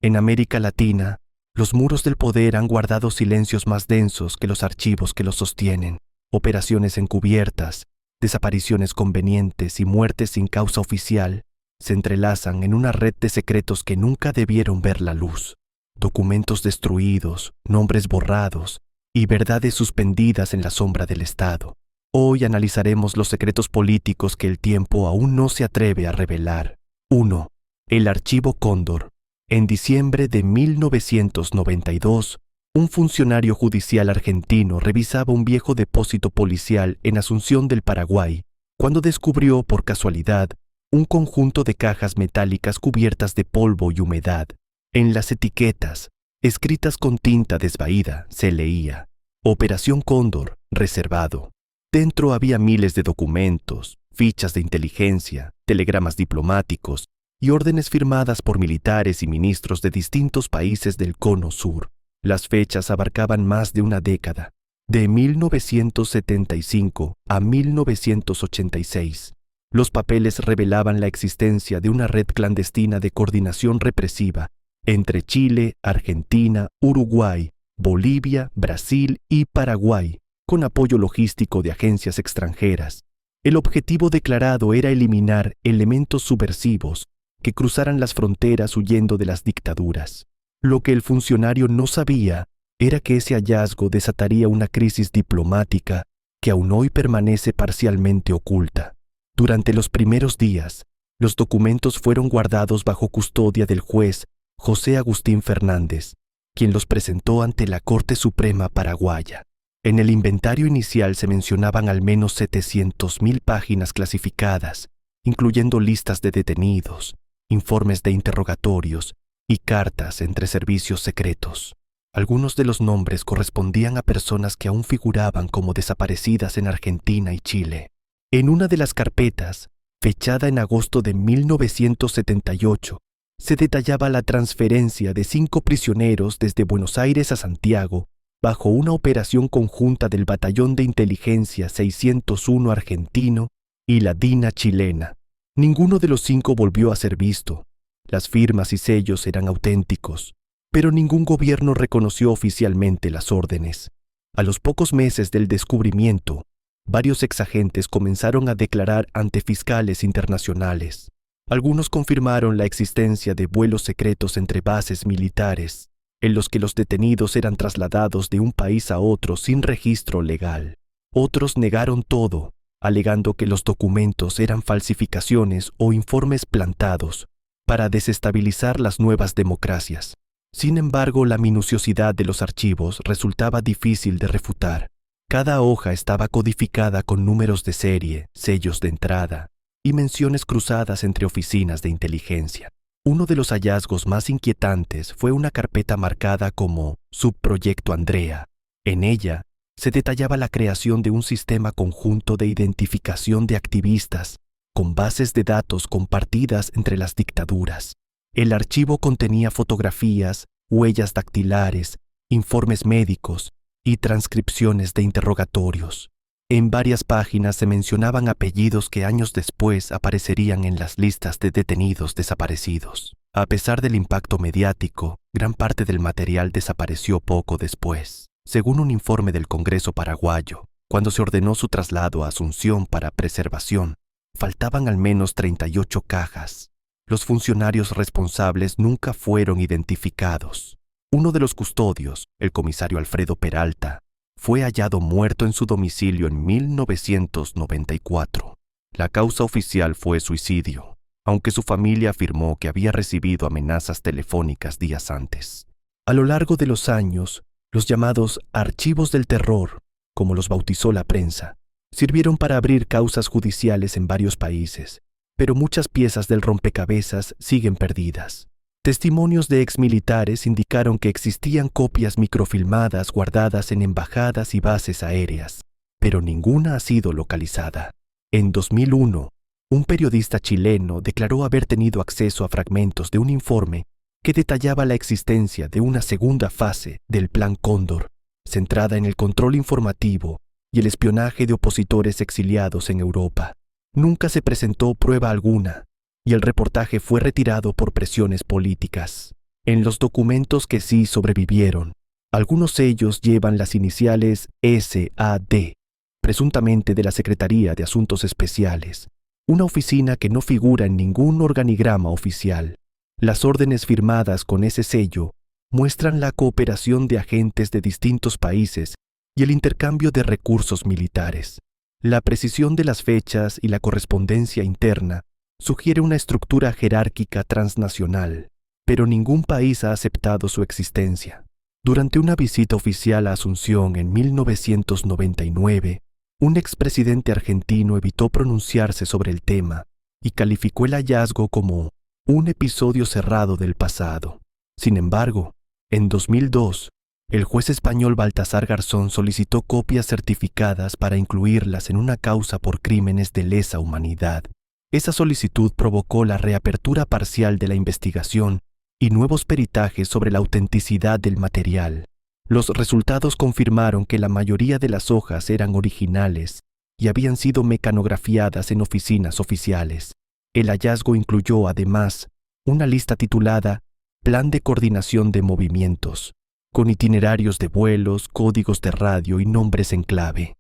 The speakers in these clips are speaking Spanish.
En América Latina, los muros del poder han guardado silencios más densos que los archivos que los sostienen. Operaciones encubiertas, desapariciones convenientes y muertes sin causa oficial se entrelazan en una red de secretos que nunca debieron ver la luz. Documentos destruidos, nombres borrados y verdades suspendidas en la sombra del Estado. Hoy analizaremos los secretos políticos que el tiempo aún no se atreve a revelar. 1. El Archivo Cóndor. En diciembre de 1992, un funcionario judicial argentino revisaba un viejo depósito policial en Asunción del Paraguay, cuando descubrió, por casualidad, un conjunto de cajas metálicas cubiertas de polvo y humedad. En las etiquetas, escritas con tinta desvaída, se leía: Operación Cóndor, reservado. Dentro había miles de documentos, fichas de inteligencia, telegramas diplomáticos y órdenes firmadas por militares y ministros de distintos países del Cono Sur. Las fechas abarcaban más de una década, de 1975 a 1986. Los papeles revelaban la existencia de una red clandestina de coordinación represiva entre Chile, Argentina, Uruguay, Bolivia, Brasil y Paraguay, con apoyo logístico de agencias extranjeras. El objetivo declarado era eliminar elementos subversivos que cruzaran las fronteras huyendo de las dictaduras. Lo que el funcionario no sabía era que ese hallazgo desataría una crisis diplomática que aún hoy permanece parcialmente oculta. Durante los primeros días, los documentos fueron guardados bajo custodia del juez José Agustín Fernández, quien los presentó ante la Corte Suprema paraguaya. En el inventario inicial se mencionaban al menos 700.000 páginas clasificadas, incluyendo listas de detenidos, informes de interrogatorios y cartas entre servicios secretos. Algunos de los nombres correspondían a personas que aún figuraban como desaparecidas en Argentina y Chile. En una de las carpetas, fechada en agosto de 1978, se detallaba la transferencia de 5 prisioneros desde Buenos Aires a Santiago bajo una operación conjunta del Batallón de Inteligencia 601 argentino y la DINA chilena. Ninguno de los 5 volvió a ser visto. Las firmas y sellos eran auténticos, pero ningún gobierno reconoció oficialmente las órdenes. A los pocos meses del descubrimiento, varios exagentes comenzaron a declarar ante fiscales internacionales. Algunos confirmaron la existencia de vuelos secretos entre bases militares, en los que los detenidos eran trasladados de un país a otro sin registro legal. Otros negaron todo, alegando que los documentos eran falsificaciones o informes plantados para desestabilizar las nuevas democracias. Sin embargo, la minuciosidad de los archivos resultaba difícil de refutar. Cada hoja estaba codificada con números de serie, sellos de entrada y menciones cruzadas entre oficinas de inteligencia. Uno de los hallazgos más inquietantes fue una carpeta marcada como Subproyecto Andrea. En ella se detallaba la creación de un sistema conjunto de identificación de activistas con bases de datos compartidas entre las dictaduras. El archivo contenía fotografías, huellas dactilares, informes médicos y transcripciones de interrogatorios. En varias páginas se mencionaban apellidos que años después aparecerían en las listas de detenidos desaparecidos. A pesar del impacto mediático, gran parte del material desapareció poco después. Según un informe del Congreso paraguayo, cuando se ordenó su traslado a Asunción para preservación, faltaban al menos 38 cajas. Los funcionarios responsables nunca fueron identificados. Uno de los custodios, el comisario Alfredo Peralta, fue hallado muerto en su domicilio en 1994. La causa oficial fue suicidio, aunque su familia afirmó que había recibido amenazas telefónicas días antes. A lo largo de los años, los llamados archivos del terror, como los bautizó la prensa, sirvieron para abrir causas judiciales en varios países, pero muchas piezas del rompecabezas siguen perdidas. Testimonios de exmilitares indicaron que existían copias microfilmadas guardadas en embajadas y bases aéreas, pero ninguna ha sido localizada. En 2001, un periodista chileno declaró haber tenido acceso a fragmentos de un informe que detallaba la existencia de una segunda fase del Plan Cóndor, centrada en el control informativo y el espionaje de opositores exiliados en Europa. Nunca se presentó prueba alguna, y el reportaje fue retirado por presiones políticas. En los documentos que sí sobrevivieron, algunos sellos llevan las iniciales SAD, presuntamente de la Secretaría de Asuntos Especiales, una oficina que no figura en ningún organigrama oficial. Las órdenes firmadas con ese sello muestran la cooperación de agentes de distintos países y el intercambio de recursos militares. La precisión de las fechas y la correspondencia interna sugiere una estructura jerárquica transnacional, pero ningún país ha aceptado su existencia. Durante una visita oficial a Asunción en 1999, un expresidente argentino evitó pronunciarse sobre el tema y calificó el hallazgo como un episodio cerrado del pasado. Sin embargo, en 2002, el juez español Baltasar Garzón solicitó copias certificadas para incluirlas en una causa por crímenes de lesa humanidad. Esa solicitud provocó la reapertura parcial de la investigación y nuevos peritajes sobre la autenticidad del material. Los resultados confirmaron que la mayoría de las hojas eran originales y habían sido mecanografiadas en oficinas oficiales. El hallazgo incluyó, además, una lista titulada Plan de Coordinación de Movimientos, con itinerarios de vuelos, códigos de radio y nombres en clave.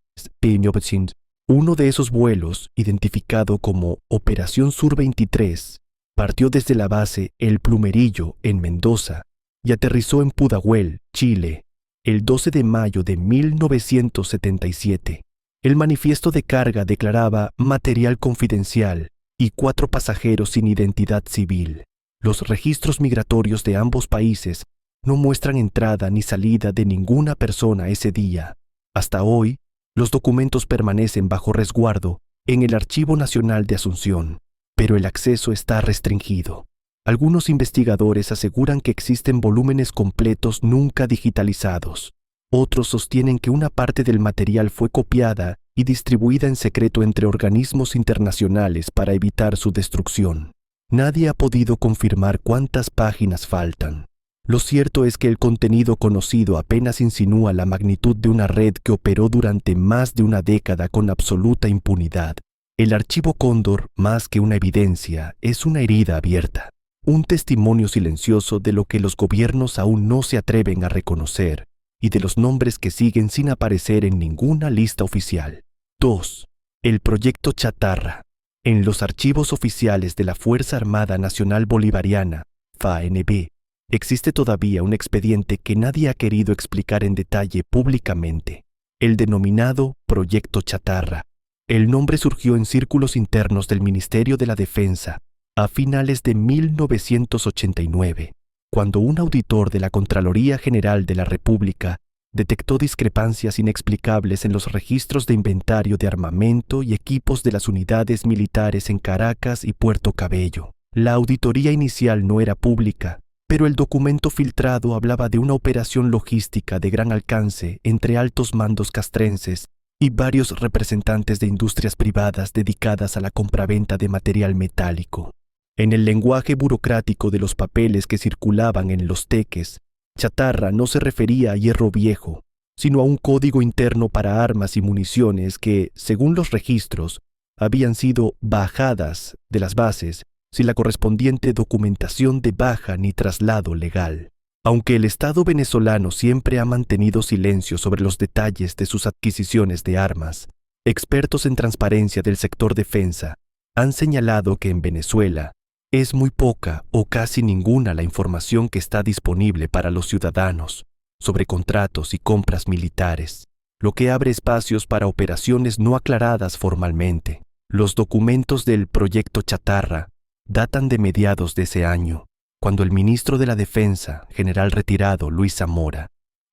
Uno de esos vuelos, identificado como Operación Sur 23, partió desde la base El Plumerillo en Mendoza y aterrizó en Pudahuel, Chile, el 12 de mayo de 1977. El manifiesto de carga declaraba material confidencial y 4 pasajeros sin identidad civil. Los registros migratorios de ambos países no muestran entrada ni salida de ninguna persona ese día. Hasta hoy, los documentos permanecen bajo resguardo en el Archivo Nacional de Asunción, pero el acceso está restringido. Algunos investigadores aseguran que existen volúmenes completos nunca digitalizados. Otros sostienen que una parte del material fue copiada y distribuida en secreto entre organismos internacionales para evitar su destrucción. Nadie ha podido confirmar cuántas páginas faltan. Lo cierto es que el contenido conocido apenas insinúa la magnitud de una red que operó durante más de una década con absoluta impunidad. El Archivo Cóndor, más que una evidencia, es una herida abierta, un testimonio silencioso de lo que los gobiernos aún no se atreven a reconocer y de los nombres que siguen sin aparecer en ninguna lista oficial. 2. El Proyecto Chatarra. En los archivos oficiales de la Fuerza Armada Nacional Bolivariana, FANB, existe todavía un expediente que nadie ha querido explicar en detalle públicamente, el denominado Proyecto Chatarra. El nombre surgió en círculos internos del Ministerio de la Defensa a finales de 1989, cuando un auditor de la Contraloría General de la República detectó discrepancias inexplicables en los registros de inventario de armamento y equipos de las unidades militares en Caracas y Puerto Cabello. La auditoría inicial no era pública, pero el documento filtrado hablaba de una operación logística de gran alcance entre altos mandos castrenses y varios representantes de industrias privadas dedicadas a la compraventa de material metálico. En el lenguaje burocrático de los papeles que circulaban en los teques, chatarra no se refería a hierro viejo, sino a un código interno para armas y municiones que, según los registros, habían sido bajadas de las bases sin la correspondiente documentación de baja ni traslado legal. Aunque el Estado venezolano siempre ha mantenido silencio sobre los detalles de sus adquisiciones de armas, expertos en transparencia del sector defensa han señalado que en Venezuela es muy poca o casi ninguna la información que está disponible para los ciudadanos sobre contratos y compras militares, lo que abre espacios para operaciones no aclaradas formalmente. Los documentos del Proyecto Chatarra datan de mediados de ese año, cuando el ministro de la Defensa, general retirado Luis Zamora,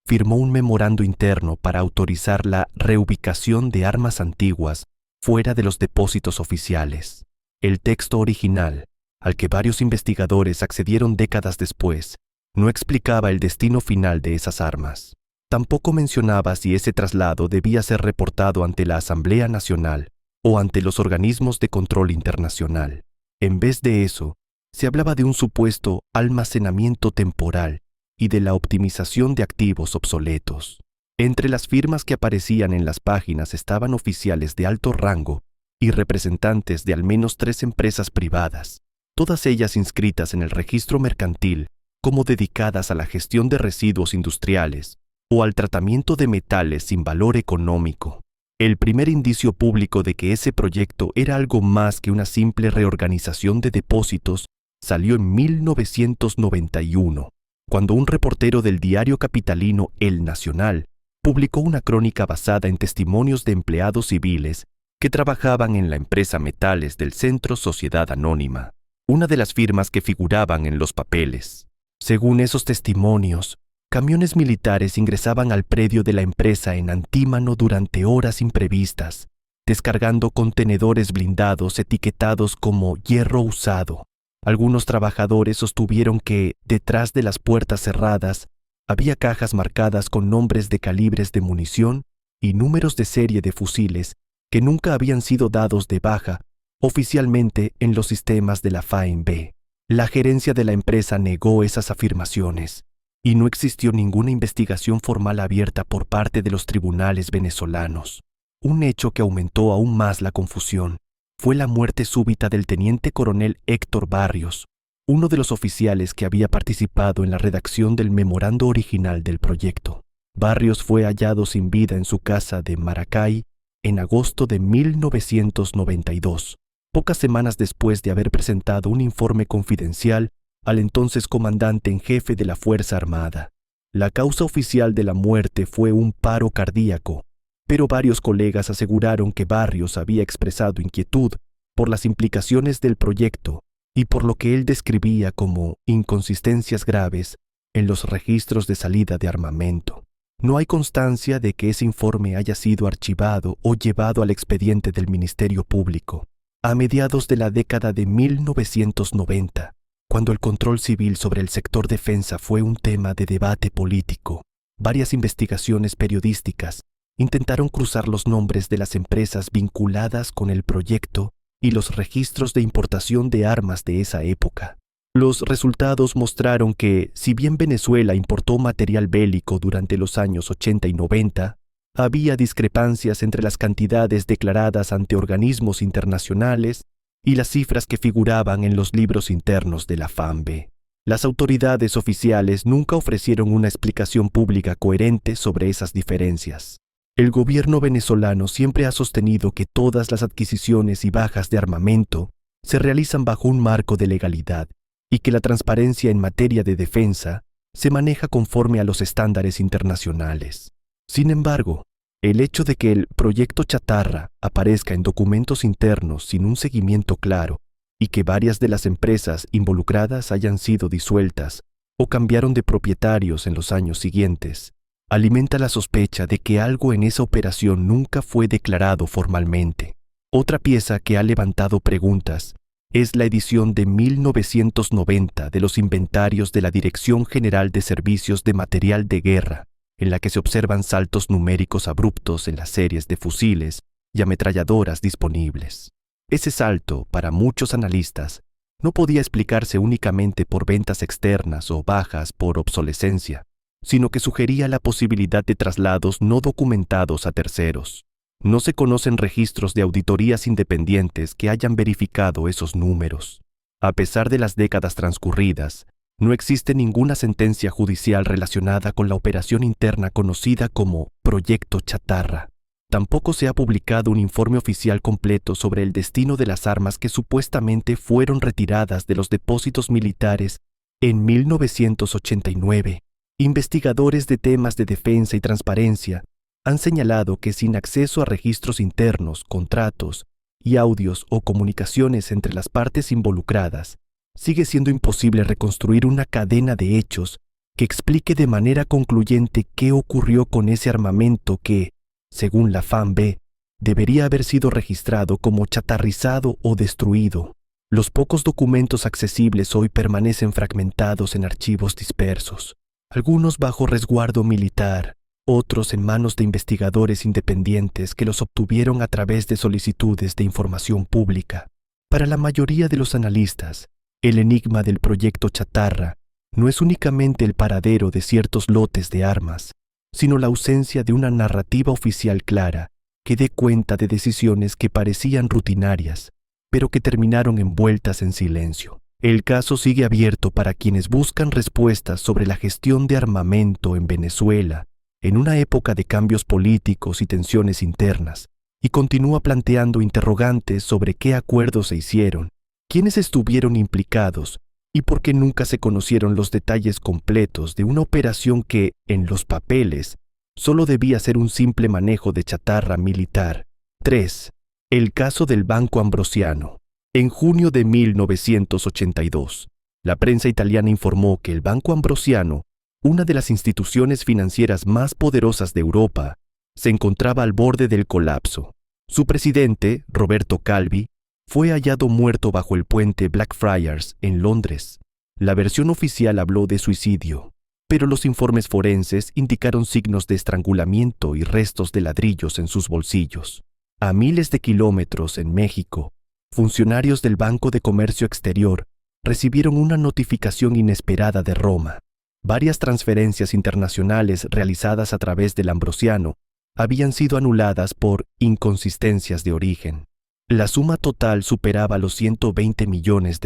firmó un memorando interno para autorizar la reubicación de armas antiguas fuera de los depósitos oficiales. El texto original, al que varios investigadores accedieron décadas después, no explicaba el destino final de esas armas. Tampoco mencionaba si ese traslado debía ser reportado ante la Asamblea Nacional o ante los organismos de control internacional. En vez de eso, se hablaba de un supuesto almacenamiento temporal y de la optimización de activos obsoletos. Entre las firmas que aparecían en las páginas estaban oficiales de alto rango y representantes de al menos 3 empresas privadas, todas ellas inscritas en el registro mercantil como dedicadas a la gestión de residuos industriales o al tratamiento de metales sin valor económico. El primer indicio público de que ese proyecto era algo más que una simple reorganización de depósitos salió en 1991, cuando un reportero del diario capitalino El Nacional publicó una crónica basada en testimonios de empleados civiles que trabajaban en la empresa Metales del Centro Sociedad Anónima, una de las firmas que figuraban en los papeles. Según esos testimonios, camiones militares ingresaban al predio de la empresa en antímano durante horas imprevistas, descargando contenedores blindados etiquetados como hierro usado. Algunos trabajadores sostuvieron que, detrás de las puertas cerradas, había cajas marcadas con nombres de calibres de munición y números de serie de fusiles que nunca habían sido dados de baja oficialmente en los sistemas de la FAENB. La gerencia de la empresa negó esas afirmaciones y no existió ninguna investigación formal abierta por parte de los tribunales venezolanos. Un hecho que aumentó aún más la confusión fue la muerte súbita del teniente coronel Héctor Barrios, uno de los oficiales que había participado en la redacción del memorando original del proyecto. Barrios fue hallado sin vida en su casa de Maracay en agosto de 1992, pocas semanas después de haber presentado un informe confidencial al entonces comandante en jefe de la Fuerza Armada. La causa oficial de la muerte fue un paro cardíaco, pero varios colegas aseguraron que Barrios había expresado inquietud por las implicaciones del proyecto y por lo que él describía como inconsistencias graves en los registros de salida de armamento. No hay constancia de que ese informe haya sido archivado o llevado al expediente del Ministerio Público. A mediados de la década de 1990, cuando el control civil sobre el sector defensa fue un tema de debate político, varias investigaciones periodísticas intentaron cruzar los nombres de las empresas vinculadas con el proyecto y los registros de importación de armas de esa época. Los resultados mostraron que, si bien Venezuela importó material bélico durante los años 80 y 90, había discrepancias entre las cantidades declaradas ante organismos internacionales y las cifras que figuraban en los libros internos de la FANB. Las autoridades oficiales nunca ofrecieron una explicación pública coherente sobre esas diferencias. El gobierno venezolano siempre ha sostenido que todas las adquisiciones y bajas de armamento se realizan bajo un marco de legalidad y que la transparencia en materia de defensa se maneja conforme a los estándares internacionales. Sin embargo, el hecho de que el proyecto Chatarra aparezca en documentos internos sin un seguimiento claro y que varias de las empresas involucradas hayan sido disueltas o cambiaron de propietarios en los años siguientes, alimenta la sospecha de que algo en esa operación nunca fue declarado formalmente. Otra pieza que ha levantado preguntas es la edición de 1990 de los inventarios de la Dirección General de Servicios de Material de Guerra, en la que se observan saltos numéricos abruptos en las series de fusiles y ametralladoras disponibles. Ese salto, para muchos analistas, no podía explicarse únicamente por ventas externas o bajas por obsolescencia, sino que sugería la posibilidad de traslados no documentados a terceros. No se conocen registros de auditorías independientes que hayan verificado esos números. A pesar de las décadas transcurridas, no existe ninguna sentencia judicial relacionada con la operación interna conocida como Proyecto Chatarra. Tampoco se ha publicado un informe oficial completo sobre el destino de las armas que supuestamente fueron retiradas de los depósitos militares en 1989. Investigadores de temas de defensa y transparencia han señalado que sin acceso a registros internos, contratos y audios o comunicaciones entre las partes involucradas, sigue siendo imposible reconstruir una cadena de hechos que explique de manera concluyente qué ocurrió con ese armamento que, según la FANB, debería haber sido registrado como chatarrizado o destruido. Los pocos documentos accesibles hoy permanecen fragmentados en archivos dispersos, algunos bajo resguardo militar, otros en manos de investigadores independientes que los obtuvieron a través de solicitudes de información pública. Para la mayoría de los analistas, el enigma del proyecto Chatarra no es únicamente el paradero de ciertos lotes de armas, sino la ausencia de una narrativa oficial clara que dé cuenta de decisiones que parecían rutinarias, pero que terminaron envueltas en silencio. El caso sigue abierto para quienes buscan respuestas sobre la gestión de armamento en Venezuela en una época de cambios políticos y tensiones internas, y continúa planteando interrogantes sobre qué acuerdos se hicieron, quiénes estuvieron implicados y por qué nunca se conocieron los detalles completos de una operación que, en los papeles, solo debía ser un simple manejo de chatarra militar. 3. El caso del Banco Ambrosiano. En junio de 1982, la prensa italiana informó que el Banco Ambrosiano, una de las instituciones financieras más poderosas de Europa, se encontraba al borde del colapso. Su presidente, Roberto Calvi, fue hallado muerto bajo el puente Blackfriars en Londres. La versión oficial habló de suicidio, pero los informes forenses indicaron signos de estrangulamiento y restos de ladrillos en sus bolsillos. A miles de kilómetros en México, funcionarios del Banco de Comercio Exterior recibieron una notificación inesperada de Roma. Varias transferencias internacionales realizadas a través del Ambrosiano habían sido anuladas por inconsistencias de origen. La suma total superaba los $120 millones,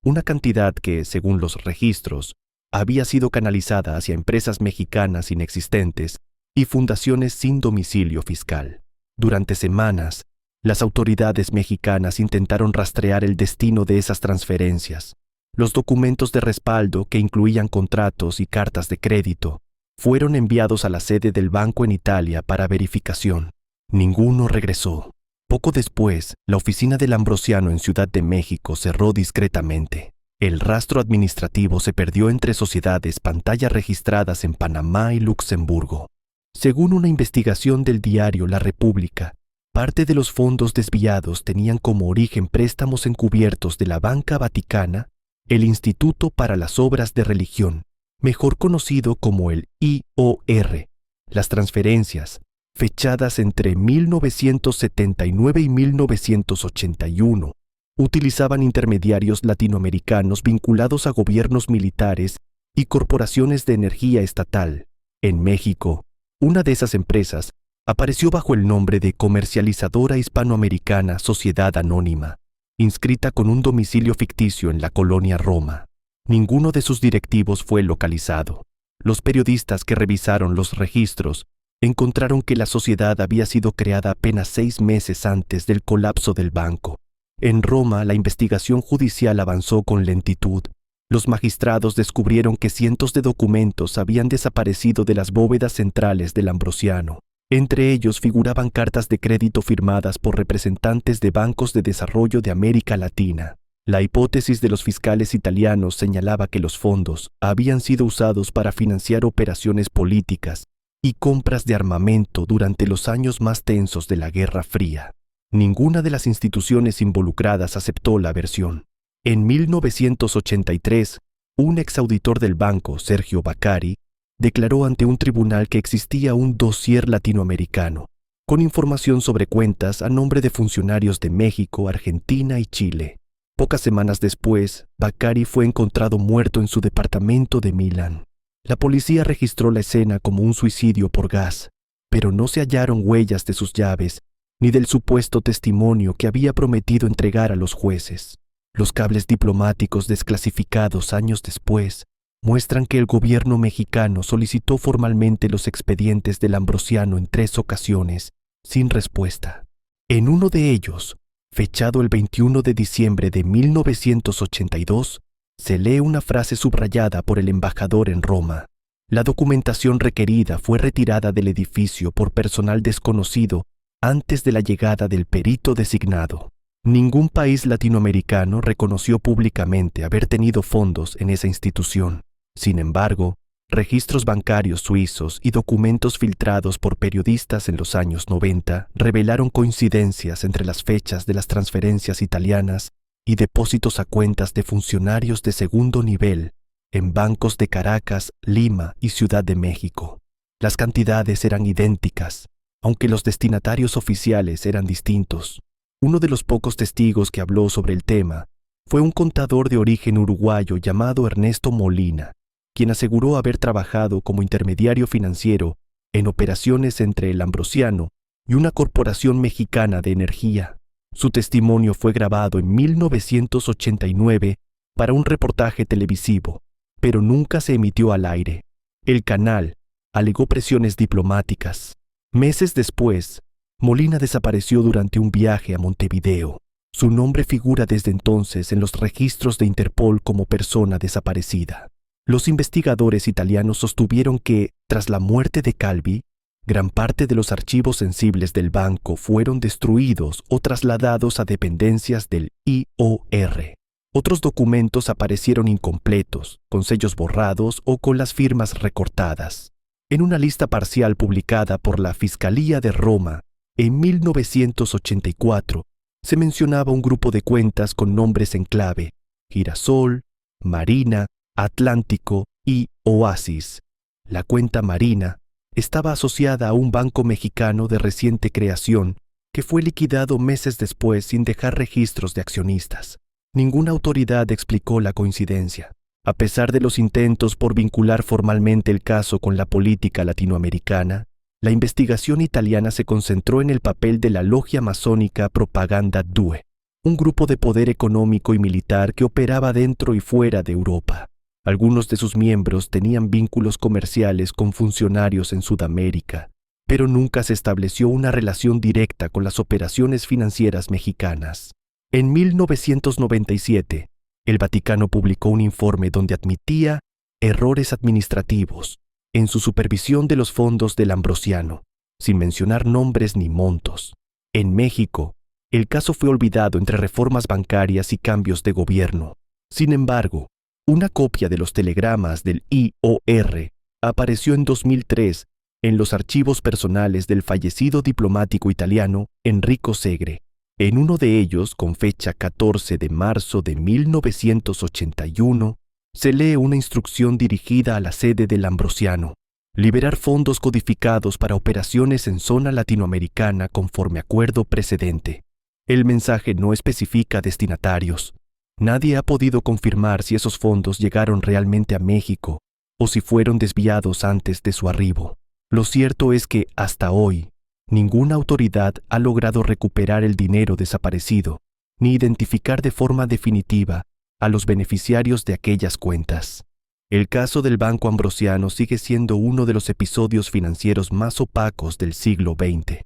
una cantidad que, según los registros, había sido canalizada hacia empresas mexicanas inexistentes y fundaciones sin domicilio fiscal. Durante semanas, las autoridades mexicanas intentaron rastrear el destino de esas transferencias. Los documentos de respaldo, que incluían contratos y cartas de crédito, fueron enviados a la sede del banco en Italia para verificación. Ninguno regresó. Poco después, la oficina del Ambrosiano en Ciudad de México cerró discretamente. El rastro administrativo se perdió entre sociedades pantalla registradas en Panamá y Luxemburgo. Según una investigación del diario La República, parte de los fondos desviados tenían como origen préstamos encubiertos de la Banca Vaticana, el Instituto para las Obras de Religión, mejor conocido como el IOR. Las transferencias, fechadas entre 1979 y 1981, utilizaban intermediarios latinoamericanos vinculados a gobiernos militares y corporaciones de energía estatal. En México, una de esas empresas apareció bajo el nombre de Comercializadora Hispanoamericana Sociedad Anónima, inscrita con un domicilio ficticio en la colonia Roma. Ninguno de sus directivos fue localizado. Los periodistas que revisaron los registros encontraron que la sociedad había sido creada apenas 6 meses antes del colapso del banco. En Roma, la investigación judicial avanzó con lentitud. Los magistrados descubrieron que cientos de documentos habían desaparecido de las bóvedas centrales del Ambrosiano. Entre ellos figuraban cartas de crédito firmadas por representantes de bancos de desarrollo de América Latina. La hipótesis de los fiscales italianos señalaba que los fondos habían sido usados para financiar operaciones políticas y compras de armamento durante los años más tensos de la Guerra Fría. Ninguna de las instituciones involucradas aceptó la versión. En 1983, un exauditor del banco, Sergio Baccari, declaró ante un tribunal que existía un dossier latinoamericano, con información sobre cuentas a nombre de funcionarios de México, Argentina y Chile. Pocas semanas después, Baccari fue encontrado muerto en su departamento de Milán. La policía registró la escena como un suicidio por gas, pero no se hallaron huellas de sus llaves ni del supuesto testimonio que había prometido entregar a los jueces. Los cables diplomáticos desclasificados años después muestran que el gobierno mexicano solicitó formalmente los expedientes del Ambrosiano en 3 ocasiones, sin respuesta. En uno de ellos, fechado el 21 de diciembre de 1982, se lee una frase subrayada por el embajador en Roma. La documentación requerida fue retirada del edificio por personal desconocido antes de la llegada del perito designado. Ningún país latinoamericano reconoció públicamente haber tenido fondos en esa institución. Sin embargo, registros bancarios suizos y documentos filtrados por periodistas en los años 90 revelaron coincidencias entre las fechas de las transferencias italianas y depósitos a cuentas de funcionarios de segundo nivel en bancos de Caracas, Lima y Ciudad de México. Las cantidades eran idénticas, aunque los destinatarios oficiales eran distintos. Uno de los pocos testigos que habló sobre el tema fue un contador de origen uruguayo llamado Ernesto Molina, quien aseguró haber trabajado como intermediario financiero en operaciones entre el Ambrosiano y una corporación mexicana de energía. Su testimonio fue grabado en 1989 para un reportaje televisivo, pero nunca se emitió al aire. El canal alegó presiones diplomáticas. Meses después, Molina desapareció durante un viaje a Montevideo. Su nombre figura desde entonces en los registros de Interpol como persona desaparecida. Los investigadores italianos sostuvieron que, tras la muerte de Calvi, gran parte de los archivos sensibles del banco fueron destruidos o trasladados a dependencias del IOR. Otros documentos aparecieron incompletos, con sellos borrados o con las firmas recortadas. En una lista parcial publicada por la Fiscalía de Roma en 1984, se mencionaba un grupo de cuentas con nombres en clave: Girasol, Marina, Atlántico y Oasis. La cuenta Marina estaba asociada a un banco mexicano de reciente creación que fue liquidado meses después sin dejar registros de accionistas. Ninguna autoridad explicó la coincidencia. A pesar de los intentos por vincular formalmente el caso con la política latinoamericana, la investigación italiana se concentró en el papel de la logia masónica Propaganda Due, un grupo de poder económico y militar que operaba dentro y fuera de Europa. Algunos de sus miembros tenían vínculos comerciales con funcionarios en Sudamérica, pero nunca se estableció una relación directa con las operaciones financieras mexicanas. En 1997, el Vaticano publicó un informe donde admitía errores administrativos en su supervisión de los fondos del Ambrosiano, sin mencionar nombres ni montos. En México, el caso fue olvidado entre reformas bancarias y cambios de gobierno. Sin embargo, una copia de los telegramas del IOR apareció en 2003 en los archivos personales del fallecido diplomático italiano Enrico Segre. En uno de ellos, con fecha 14 de marzo de 1981, se lee una instrucción dirigida a la sede del Ambrosiano: liberar fondos codificados para operaciones en zona latinoamericana conforme acuerdo precedente. El mensaje no especifica destinatarios. Nadie ha podido confirmar si esos fondos llegaron realmente a México o si fueron desviados antes de su arribo. Lo cierto es que, hasta hoy, ninguna autoridad ha logrado recuperar el dinero desaparecido, ni identificar de forma definitiva a los beneficiarios de aquellas cuentas. El caso del Banco Ambrosiano sigue siendo uno de los episodios financieros más opacos del siglo XX.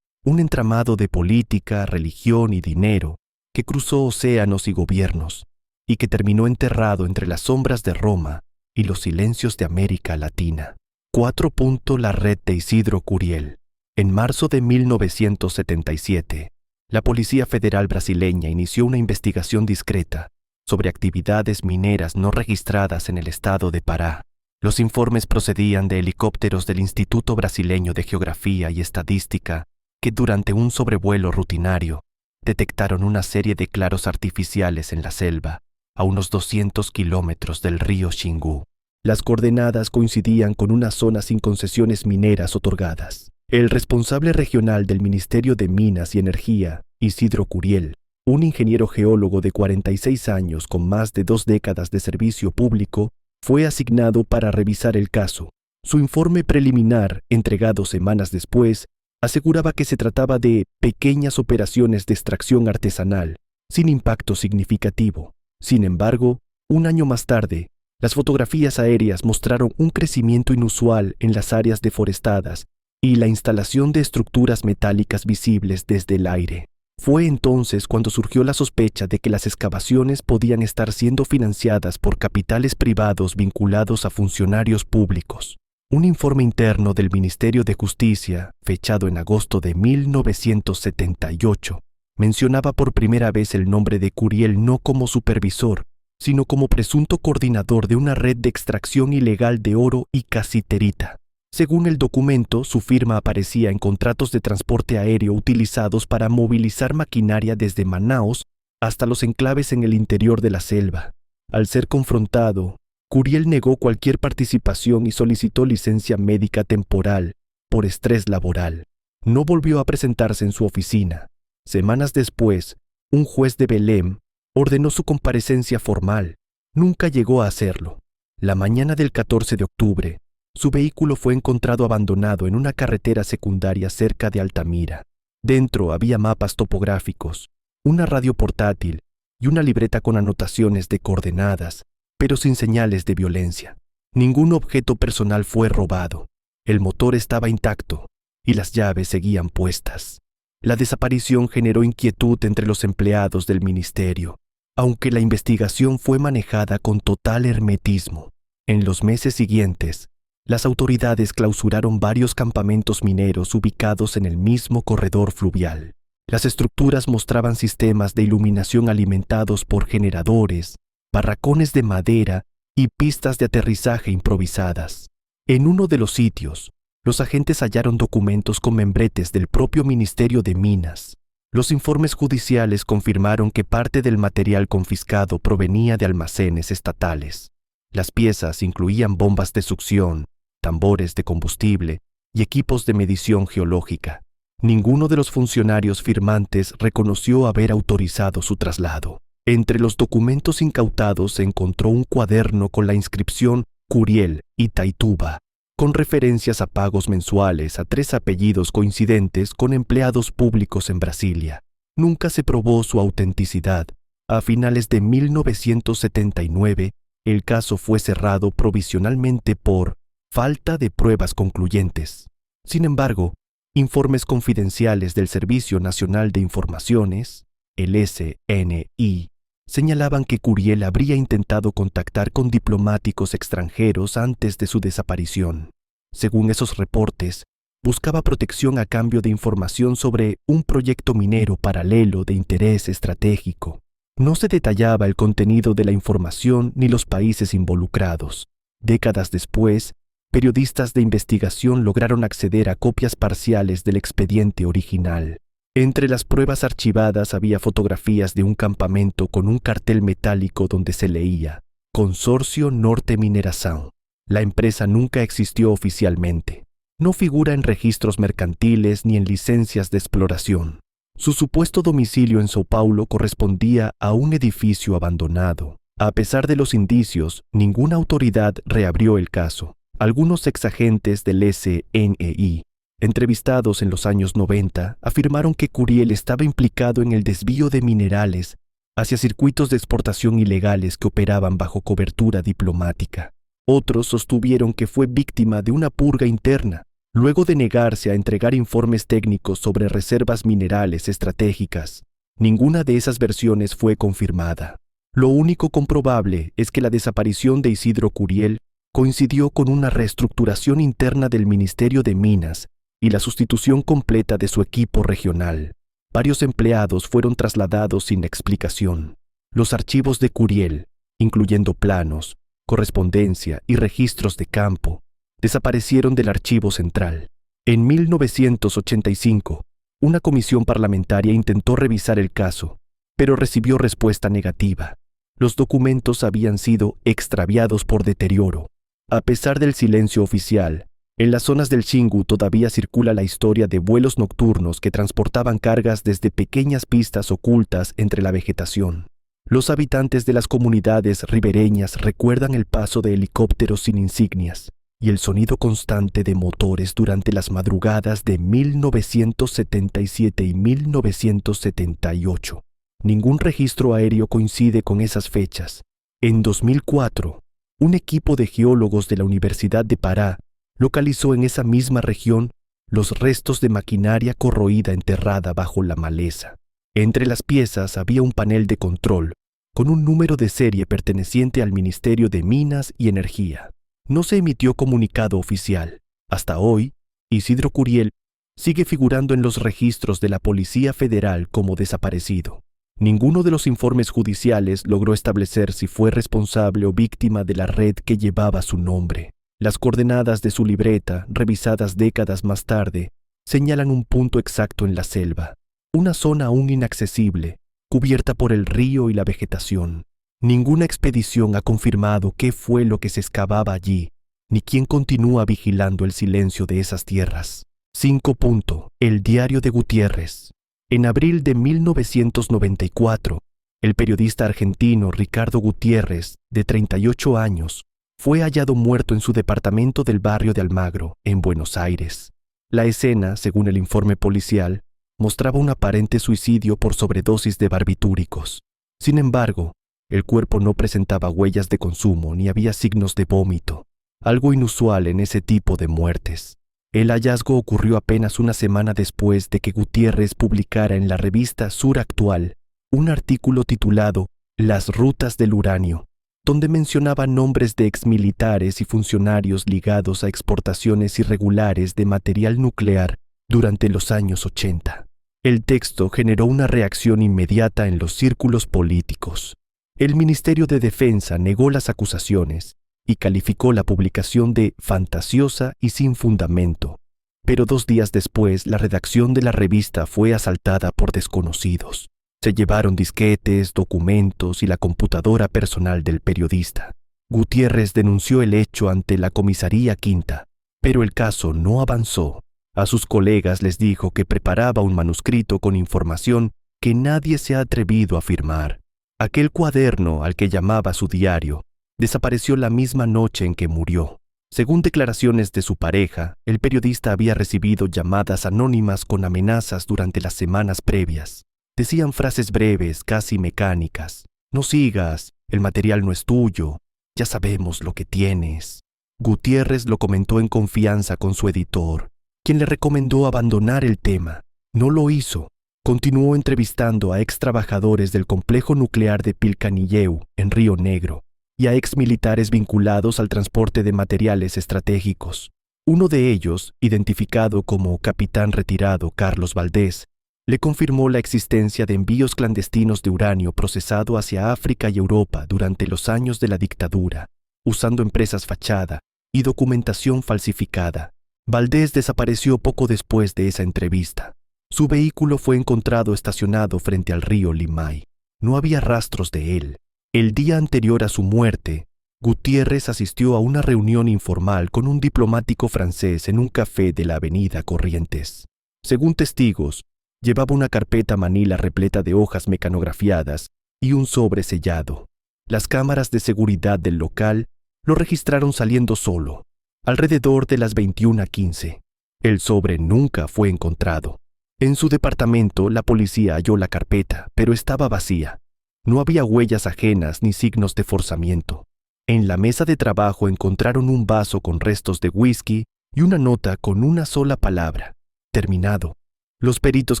Un entramado de política, religión y dinero que cruzó océanos y gobiernos, y que terminó enterrado entre las sombras de Roma y los silencios de América Latina. 4. La red de Isidro Curiel. En marzo de 1977, la Policía Federal brasileña inició una investigación discreta sobre actividades mineras no registradas en el estado de Pará. Los informes procedían de helicópteros del Instituto Brasileño de Geografía y Estadística que, durante un sobrevuelo rutinario, detectaron una serie de claros artificiales en la selva, a unos 200 kilómetros del río Xingu. Las coordenadas coincidían con una zona sin concesiones mineras otorgadas. El responsable regional del Ministerio de Minas y Energía, Isidro Curiel, un ingeniero geólogo de 46 años con más de 2 décadas de servicio público, fue asignado para revisar el caso. Su informe preliminar, entregado semanas después, aseguraba que se trataba de pequeñas operaciones de extracción artesanal, sin impacto significativo. Sin embargo, un año más tarde, las fotografías aéreas mostraron un crecimiento inusual en las áreas deforestadas y la instalación de estructuras metálicas visibles desde el aire. Fue entonces cuando surgió la sospecha de que las excavaciones podían estar siendo financiadas por capitales privados vinculados a funcionarios públicos. Un informe interno del Ministerio de Justicia, fechado en agosto de 1978, mencionaba por primera vez el nombre de Curiel no como supervisor, sino como presunto coordinador de una red de extracción ilegal de oro y casiterita. Según el documento, su firma aparecía en contratos de transporte aéreo utilizados para movilizar maquinaria desde Manaos hasta los enclaves en el interior de la selva. Al ser confrontado, Curiel negó cualquier participación y solicitó licencia médica temporal por estrés laboral. No volvió a presentarse en su oficina. Semanas después, un juez de Belém ordenó su comparecencia formal. Nunca llegó a hacerlo. La mañana del 14 de octubre, su vehículo fue encontrado abandonado en una carretera secundaria cerca de Altamira. Dentro había mapas topográficos, una radio portátil y una libreta con anotaciones de coordenadas, pero sin señales de violencia. Ningún objeto personal fue robado. El motor estaba intacto y las llaves seguían puestas. La desaparición generó inquietud entre los empleados del ministerio, aunque la investigación fue manejada con total hermetismo. En los meses siguientes, las autoridades clausuraron varios campamentos mineros ubicados en el mismo corredor fluvial. Las estructuras mostraban sistemas de iluminación alimentados por generadores, barracones de madera y pistas de aterrizaje improvisadas. En uno de los sitios, los agentes hallaron documentos con membretes del propio Ministerio de Minas. Los informes judiciales confirmaron que parte del material confiscado provenía de almacenes estatales. Las piezas incluían bombas de succión, tambores de combustible y equipos de medición geológica. Ninguno de los funcionarios firmantes reconoció haber autorizado su traslado. Entre los documentos incautados se encontró un cuaderno con la inscripción Curiel Itaituba, con referencias a pagos mensuales a 3 apellidos coincidentes con empleados públicos en Brasilia. Nunca se probó su autenticidad. A finales de 1979, el caso fue cerrado provisionalmente por falta de pruebas concluyentes. Sin embargo, informes confidenciales del Servicio Nacional de Informaciones, el SNI, señalaban que Curiel habría intentado contactar con diplomáticos extranjeros antes de su desaparición. Según esos reportes, buscaba protección a cambio de información sobre un proyecto minero paralelo de interés estratégico. No se detallaba el contenido de la información ni los países involucrados. Décadas después, periodistas de investigación lograron acceder a copias parciales del expediente original. Entre las pruebas archivadas había fotografías de un campamento con un cartel metálico donde se leía Consorcio Norte Mineração. La empresa nunca existió oficialmente. No figura en registros mercantiles ni en licencias de exploración. Su supuesto domicilio en São Paulo correspondía a un edificio abandonado. A pesar de los indicios, ninguna autoridad reabrió el caso. Algunos exagentes del SNI, entrevistados en los años 90, afirmaron que Curiel estaba implicado en el desvío de minerales hacia circuitos de exportación ilegales que operaban bajo cobertura diplomática. Otros sostuvieron que fue víctima de una purga interna, luego de negarse a entregar informes técnicos sobre reservas minerales estratégicas. Ninguna de esas versiones fue confirmada. Lo único comprobable es que la desaparición de Isidro Curiel coincidió con una reestructuración interna del Ministerio de Minas y la sustitución completa de su equipo regional. Varios empleados fueron trasladados sin explicación. Los archivos de Curiel, incluyendo planos, correspondencia y registros de campo, desaparecieron del archivo central. En 1985, una comisión parlamentaria intentó revisar el caso, pero recibió respuesta negativa. Los documentos habían sido extraviados por deterioro. A pesar del silencio oficial, en las zonas del Xingu todavía circula la historia de vuelos nocturnos que transportaban cargas desde pequeñas pistas ocultas entre la vegetación. Los habitantes de las comunidades ribereñas recuerdan el paso de helicópteros sin insignias y el sonido constante de motores durante las madrugadas de 1977 y 1978. Ningún registro aéreo coincide con esas fechas. En 2004, un equipo de geólogos de la Universidad de Pará localizó en esa misma región los restos de maquinaria corroída enterrada bajo la maleza. Entre las piezas había un panel de control con un número de serie perteneciente al Ministerio de Minas y Energía. No se emitió comunicado oficial. Hasta hoy, Isidro Curiel sigue figurando en los registros de la Policía Federal como desaparecido. Ninguno de los informes judiciales logró establecer si fue responsable o víctima de la red que llevaba su nombre. Las coordenadas de su libreta, revisadas décadas más tarde, señalan un punto exacto en la selva, una zona aún inaccesible, cubierta por el río y la vegetación. Ninguna expedición ha confirmado qué fue lo que se excavaba allí, ni quién continúa vigilando el silencio de esas tierras. 5. El diario de Gutiérrez. En abril de 1994, el periodista argentino Ricardo Gutiérrez, de 38 años, fue hallado muerto en su departamento del barrio de Almagro, en Buenos Aires. La escena, según el informe policial, mostraba un aparente suicidio por sobredosis de barbitúricos. Sin embargo, el cuerpo no presentaba huellas de consumo ni había signos de vómito, algo inusual en ese tipo de muertes. El hallazgo ocurrió apenas una semana después de que Gutiérrez publicara en la revista Sur Actual un artículo titulado Las rutas del uranio, donde mencionaba nombres de exmilitares y funcionarios ligados a exportaciones irregulares de material nuclear durante los años 80. El texto generó una reacción inmediata en los círculos políticos. El Ministerio de Defensa negó las acusaciones y calificó la publicación de fantasiosa y sin fundamento, pero 2 días después la redacción de la revista fue asaltada por desconocidos. Se llevaron disquetes, documentos y la computadora personal del periodista. Gutiérrez denunció el hecho ante la comisaría quinta, pero el caso no avanzó. A sus colegas les dijo que preparaba un manuscrito con información que nadie se ha atrevido a firmar. Aquel cuaderno, al que llamaba su diario, desapareció la misma noche en que murió. Según declaraciones de su pareja, el periodista había recibido llamadas anónimas con amenazas durante las semanas previas. Decían frases breves, casi mecánicas. No sigas, el material no es tuyo, ya sabemos lo que tienes. Gutiérrez lo comentó en confianza con su editor, quien le recomendó abandonar el tema. No lo hizo. Continuó entrevistando a ex trabajadores del complejo nuclear de Pilcanilleu, en Río Negro, y a ex militares vinculados al transporte de materiales estratégicos. Uno de ellos, identificado como capitán retirado Carlos Valdés, le confirmó la existencia de envíos clandestinos de uranio procesado hacia África y Europa durante los años de la dictadura, usando empresas fachada y documentación falsificada. Valdés desapareció poco después de esa entrevista. Su vehículo fue encontrado estacionado frente al río Limay. No había rastros de él. El día anterior a su muerte, Gutiérrez asistió a una reunión informal con un diplomático francés en un café de la avenida Corrientes. Según testigos, llevaba una carpeta manila repleta de hojas mecanografiadas y un sobre sellado. Las cámaras de seguridad del local lo registraron saliendo solo, alrededor de las 21:15. El sobre nunca fue encontrado. En su departamento, la policía halló la carpeta, pero estaba vacía. No había huellas ajenas ni signos de forzamiento. En la mesa de trabajo encontraron un vaso con restos de whisky y una nota con una sola palabra: terminado. Los peritos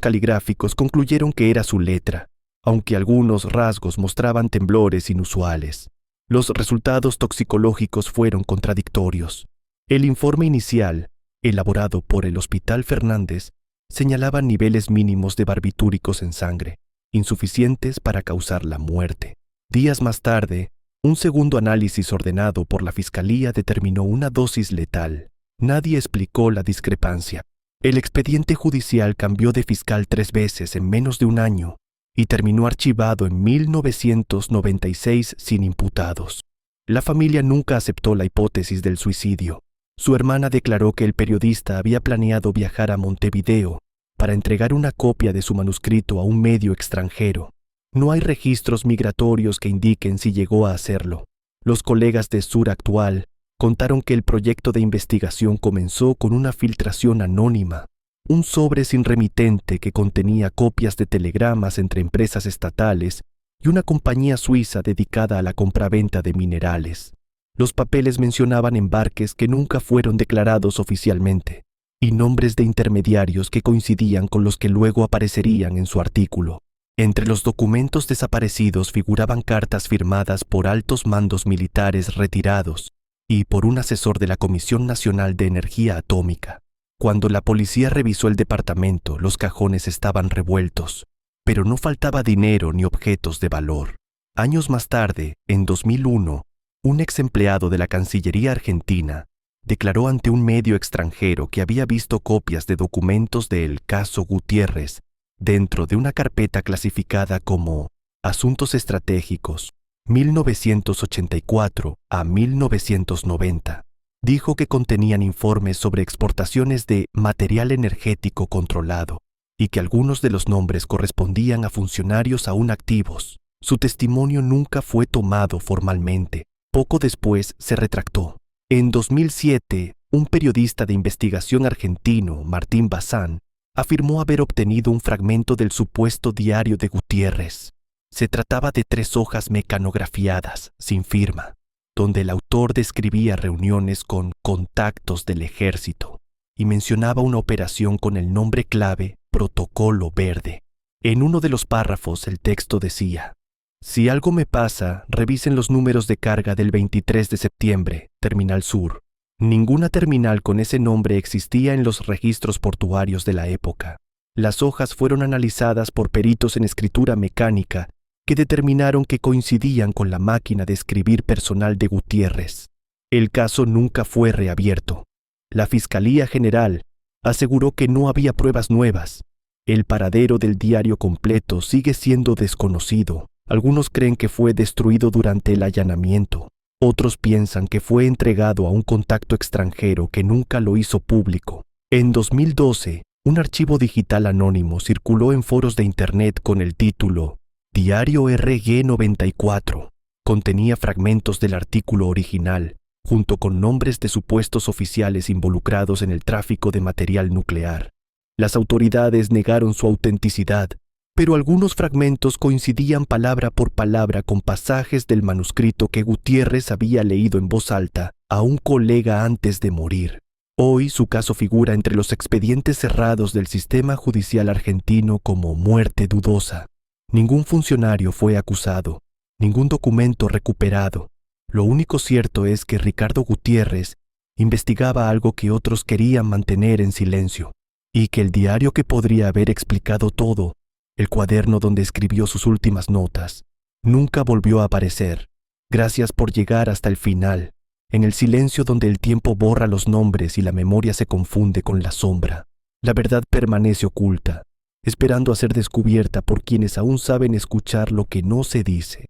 caligráficos concluyeron que era su letra, aunque algunos rasgos mostraban temblores inusuales. Los resultados toxicológicos fueron contradictorios. El informe inicial, elaborado por el Hospital Fernández, señalaba niveles mínimos de barbitúricos en sangre, insuficientes para causar la muerte. Días más tarde, un segundo análisis ordenado por la Fiscalía determinó una dosis letal. Nadie explicó la discrepancia. El expediente judicial cambió de fiscal 3 veces en menos de un año y terminó archivado en 1996 sin imputados. La familia nunca aceptó la hipótesis del suicidio. Su hermana declaró que el periodista había planeado viajar a Montevideo para entregar una copia de su manuscrito a un medio extranjero. No hay registros migratorios que indiquen si llegó a hacerlo. Los colegas de Sur Actual contaron que el proyecto de investigación comenzó con una filtración anónima, un sobre sin remitente que contenía copias de telegramas entre empresas estatales y una compañía suiza dedicada a la compraventa de minerales. Los papeles mencionaban embarques que nunca fueron declarados oficialmente y nombres de intermediarios que coincidían con los que luego aparecerían en su artículo. Entre los documentos desaparecidos figuraban cartas firmadas por altos mandos militares retirados y por un asesor de la Comisión Nacional de Energía Atómica. Cuando la policía revisó el departamento, los cajones estaban revueltos, pero no faltaba dinero ni objetos de valor. Años más tarde, en 2001, un ex empleado de la Cancillería argentina declaró ante un medio extranjero que había visto copias de documentos del caso Gutiérrez dentro de una carpeta clasificada como Asuntos Estratégicos, 1984 a 1990. Dijo que contenían informes sobre exportaciones de material energético controlado y que algunos de los nombres correspondían a funcionarios aún activos. Su testimonio nunca fue tomado formalmente. Poco después se retractó. En 2007, un periodista de investigación argentino, Martín Bazán, afirmó haber obtenido un fragmento del supuesto diario de Gutiérrez. Se trataba de 3 hojas mecanografiadas, sin firma, donde el autor describía reuniones con contactos del ejército y mencionaba una operación con el nombre clave Protocolo Verde. En uno de los párrafos el texto decía: si algo me pasa, revisen los números de carga del 23 de septiembre, Terminal Sur. Ninguna terminal con ese nombre existía en los registros portuarios de la época. Las hojas fueron analizadas por peritos en escritura mecánica que determinaron que coincidían con la máquina de escribir personal de Gutiérrez. El caso nunca fue reabierto. La Fiscalía General aseguró que no había pruebas nuevas. El paradero del diario completo sigue siendo desconocido. Algunos creen que fue destruido durante el allanamiento. Otros piensan que fue entregado a un contacto extranjero que nunca lo hizo público. En 2012, un archivo digital anónimo circuló en foros de Internet con el título Diario RG 94. Contenía fragmentos del artículo original, junto con nombres de supuestos oficiales involucrados en el tráfico de material nuclear. Las autoridades negaron su autenticidad, pero algunos fragmentos coincidían palabra por palabra con pasajes del manuscrito que Gutiérrez había leído en voz alta a un colega antes de morir. Hoy su caso figura entre los expedientes cerrados del sistema judicial argentino como muerte dudosa. Ningún funcionario fue acusado, ningún documento recuperado. Lo único cierto es que Ricardo Gutiérrez investigaba algo que otros querían mantener en silencio, y que el diario que podría haber explicado todo, el cuaderno donde escribió sus últimas notas, nunca volvió a aparecer. Gracias por llegar hasta el final, en el silencio donde el tiempo borra los nombres y la memoria se confunde con la sombra. La verdad permanece oculta, esperando a ser descubierta por quienes aún saben escuchar lo que no se dice.